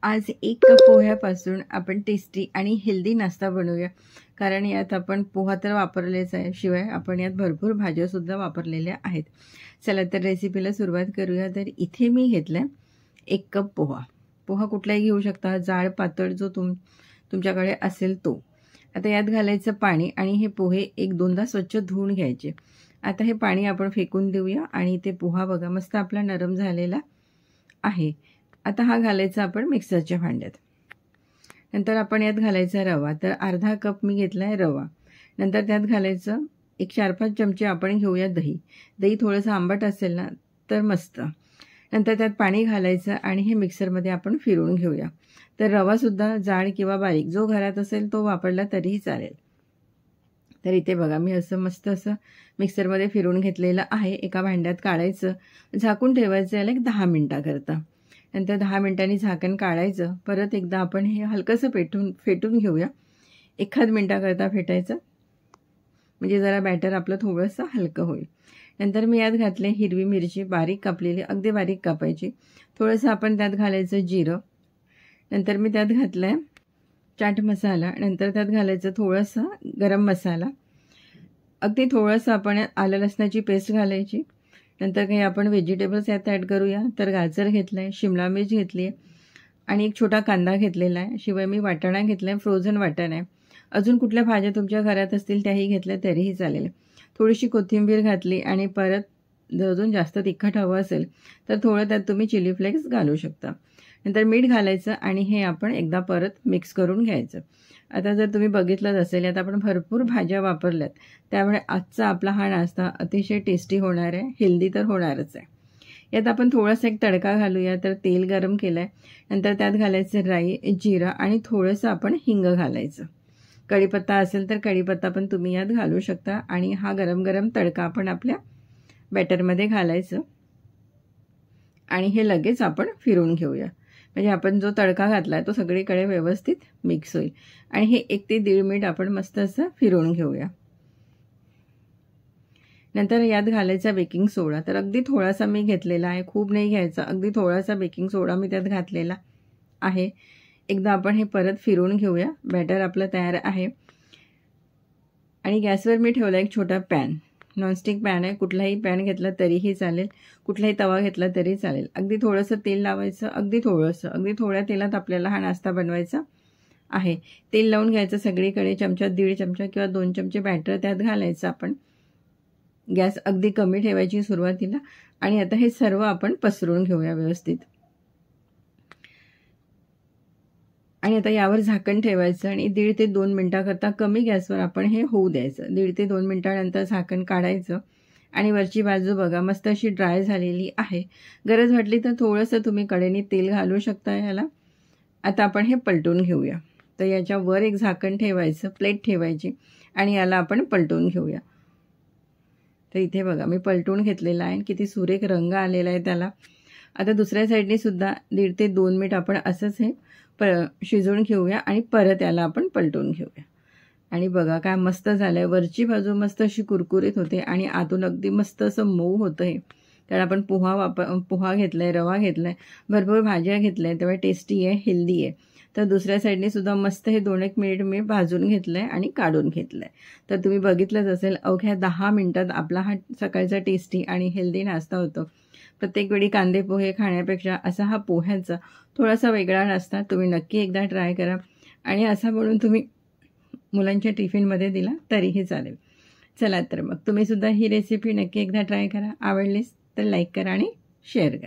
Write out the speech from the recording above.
आज 1 कप पोह्यापासून आपण टेस्टी आणि हेल्दी नाश्ता बनवूया. कारण यात आपण पोहा तर वापरलेच आहे, शिवाय आपण यात भरपूर भाज्यासुद्धा वापरलेल्या आहेत. चला तर रेसिपीला सुरुवात करूया. तर इथे मी घेतला आहे 1 कप पोहा. पोहा कुठलाही घेऊ शकता, जाड पातळ जो तुमच्याकडे असेल तो. आता यात घालायचं पाणी आणि हे पोहे 1-2दा स्वच्छ धुवून घ्यायचे. आता हे पाणी आपण फेकून देऊया आणि ते पोहा बघा मस्त आपला नरम झालेला आहे. आता हा घालायचा आपण मिक्सरच्या भांड्यात. नंतर आपण यात घालायचा रवा. तर अर्धा कप मी घेतला आहे रवा. नंतर त्यात घालायचं एक 4-5 चमचे आपण घेऊया दही. दही थोडंसं आंबट असेल ना तर मस्त. नंतर त्यात पाणी घालायचं आणि हे मिक्सरमध्ये आपण फिरवून घेऊया. तर रवासुद्धा जाड किंवा बारीक जो घरात असेल तो वापरला तरीही चालेल. तर इथे बघा मी असं मस्त असं मिक्सरमध्ये फिरवून घेतलेलं आहे. एका भांड्यात काढायचं, झाकून ठेवायचं याला एक 10 मिनटाकरता. नंतर 10 मिनटांनी झाकण काढायचं. परत एकदा आपण हे हलकंसं फेटून घेऊया. 1 मिनटाकरता फेटायचं, म्हणजे जरा बॅटर आपलं थोडंसं हलकं होईल. नंतर मी यात घातले हिरवी मिरची बारीक कापलेली, अगदी बारीक कापायची. थोडंसं आपण त्यात घालायचं जिरं. नंतर मी त्यात घातलं आहे चाट मसाला. नंतर त्यात घालायचं थोडंसं गरम मसाला. अगदी थोडंसं आपण आलं लसणाची पेस्ट घालायची. नंतर काही आपण व्हेजिटेबल्स यात ॲड करूया. तर गाजर घेतलं आहे, शिमला मिर्च घेतली आहे आणि एक छोटा कांदा घेतलेला आहे. शिवाय मी वाटाणा घेतला आहे, फ्रोझन वाटाणा आहे. अजून कुठल्या भाज्या तुमच्या घरात असतील त्याही घेतल्या तरीही चालेल. थोडीशी कोथिंबीर घातली आणि परत जर अजून जास्त तिखट हवं असेल तर थोडं त्यात तुम्ही चिली फ्लेक्स घालू शकता. नंतर मीठ घालायचं आणि हे आपण एकदा परत मिक्स करून घ्यायचं. आता जर तुम्ही बघितलंच असेल यात आपण भरपूर भाज्या वापरल्यात, त्यामुळे आजचा आपला हा नाश्ता अतिशय टेस्टी होणार आहे, हेल्दी तर होणारच आहे. यात आपण थोडासा एक तडका घालूया. तर तेल गरम केलं आहे. नंतर त्यात घालायचं राई, जिरा आणि थोडंसं आपण हिंग घालायचं. कढीपत्ता असेल तर कढीपत्ता पण तुम्ही यात घालू शकता. आणि हा गरम गरम तडका आपण आपल्या बॅटरमध्ये घालायचं आणि हे लगेच आपण फिरवून घेऊया. म्हणजे आपण जो तडका घातला आहे तो सगळीकडे व्यवस्थित मिक्स होईल. आणि हे 1 ते 1.5 मिनिट आपण मस्त असं फिरवून घेऊया. नंतर यात घालायचा बेकिंग सोडा. तर अगदी थोडासा मी घेतलेला आहे, खूप नाही घ्यायचा, अगदी थोडासा बेकिंग सोडा मी त्यात घातलेला आहे. एकदा आपण हे परत फिरवून घेऊया. बॅटर आपलं तयार आहे. आणि गॅसवर मी ठेवला एक छोटा पॅन, नॉनस्टिक पॅन आहे. कुठलाही पॅन घेतला तरीही चालेल, कुठलाही तवा घेतला तरी चालेल. अगदी थोडंसं तेल लावायचं, अगदी थोड्या तेलात आपल्याला हा नाश्ता बनवायचा आहे. तेल लावून घ्यायचं सगळीकडे. चमचा, 1.5 चमचा किंवा 2 चमचे बॅटर त्यात घालायचं आपण. गॅस अगदी कमी ठेवायची सुरुवातीला. आणि आता हे सर्व आपण पसरवून घेऊया व्यवस्थित. आणि आता यावर झाकण ठेवायचं आणि 1.5 ते 2 मिनटाकरता कमी गॅसवर आपण हे होऊ द्यायचं. 1.5 ते 2 मिनटानंतर झाकण काढायचं आणि वरची बाजू बघा मस्त अशी ड्राय झालेली आहे. गरज वाटली तर थोडंसं तुम्ही कढईने तेल घालू शकता याला. आता आपण हे पलटून घेऊया. तर याच्यावर एक झाकण ठेवायचं, प्लेट ठेवायची आणि याला आपण पलटून घेऊया. तर इथे बघा मी पलटून घेतलेला आहे, किती सुरेख रंग आलेला आहे त्याला. आता दुसऱ्या साईडने सुद्धा 1.5 ते 2 मिनिट आपण असंच हे शिजवून घेऊया आणि परत याला आपण पलटून घेऊया. आणि बघा काय मस्त झालं आहे. वरची बाजू मस्त अशी कुरकुरीत होते आणि आतून अगदी मस्त असं मऊ होतं हे. कारण आपण पोहा घेतला आहे, रवा घेतला आहे, भरपूर भाज्या घेतल्या आहेत, त्यामुळे टेस्टी आहे, हेल्दी आहे. तर दुसऱ्या साईडने सुद्धा मस्त हे 2-1 मिनिट मी भाजून घेतलं आहे आणि काढून घेतलं आहे. तर तुम्ही बघितलंच असेल अवघ्या 10 मिनिटात आपला हा सकाळचा टेस्टी आणि हेल्दी नाश्ता होतो. प्रत्येक वेळी कांदे पोहे खाण्यापेक्षा असा हा पोह्यांचा थोडासा वेगळा नाश्ता तुम्ही नक्की एकदा ट्राय करा. आणि असा म्हणून तुम्ही मुलांच्या टिफिनमध्ये दिला तरीही चालेल. चला तर मग तुम्ही सुद्धा ही रेसिपी नक्की एकदा ट्राय करा. आवडलीच तर लाईक करा आणि शेअर करा.